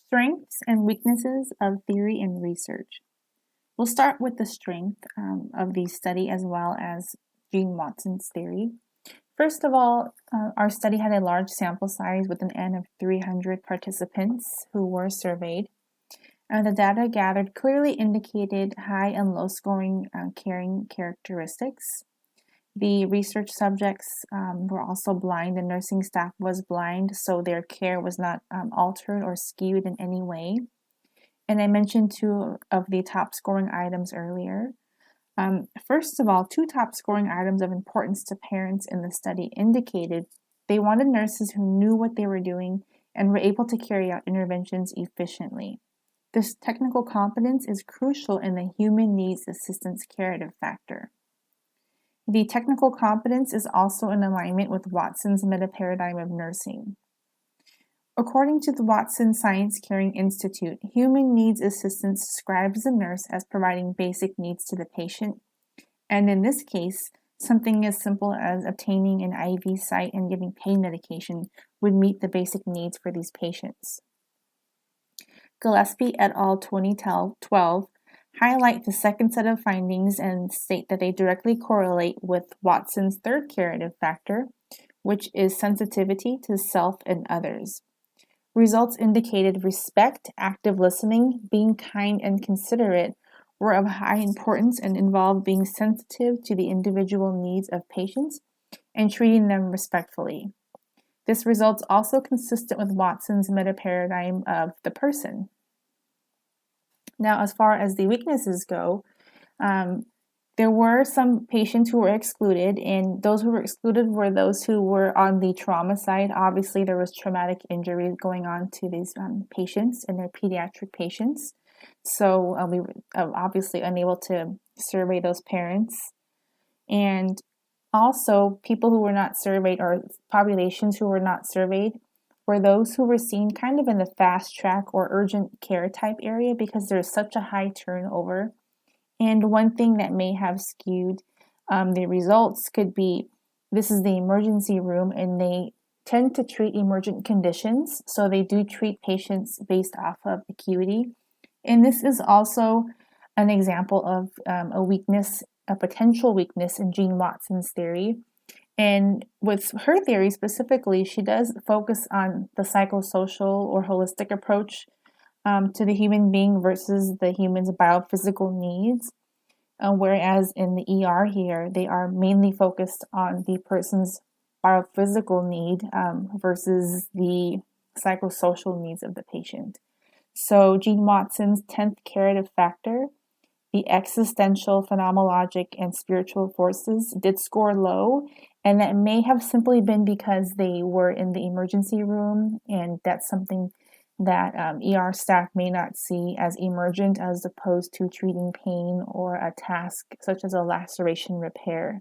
Strengths and weaknesses of theory and research. We'll start with the strength of the study as well as Gene Watson's theory. First of all, our study had a large sample size with an N of 300 participants who were surveyed. The data gathered clearly indicated high and low scoring caring characteristics. The research subjects were also blind. The nursing staff was blind, so their care was not altered or skewed in any way. And I mentioned two of the top scoring items earlier. First of all, two top scoring items of importance to parents in the study indicated they wanted nurses who knew what they were doing and were able to carry out interventions efficiently. This technical competence is crucial in the human needs assistance curative factor. The technical competence is also in alignment with Watson's meta-paradigm of nursing. According to the Watson Science Caring Institute, human needs assistance describes the nurse as providing basic needs to the patient, and in this case, something as simple as obtaining an IV site and giving pain medication would meet the basic needs for these patients. Gillespie et al. 2012 highlight the second set of findings and state that they directly correlate with Watson's third curative factor, which is sensitivity to self and others. Results indicated respect, active listening, being kind and considerate were of high importance and involved being sensitive to the individual needs of patients and treating them respectfully. This result's also consistent with Watson's meta-paradigm of the person. Now, as far as the weaknesses go, there were some patients who were excluded, and those who were excluded were those who were on the trauma side. Obviously, there was traumatic injuries going on to these patients and their pediatric patients. So we were obviously unable to survey those parents. And also, people who were not surveyed, or populations who were not surveyed, were those who were seen kind of in the fast track or urgent care type area because there's such a high turnover. And one thing that may have skewed the results could be this is the emergency room, and they tend to treat emergent conditions. So they do treat patients based off of acuity. And this is also an example of a weakness, a potential weakness in Gene Watson's theory. And with her theory specifically, she does focus on the psychosocial or holistic approach to the human being versus the human's biophysical needs. Whereas in the ER here, they are mainly focused on the person's biophysical need versus the psychosocial needs of the patient. So Gene Watson's 10th curative factor, the existential, phenomenologic, and spiritual forces did score low, and that may have simply been because they were in the emergency room, and that's something that ER staff may not see as emergent as opposed to treating pain or a task such as a laceration repair.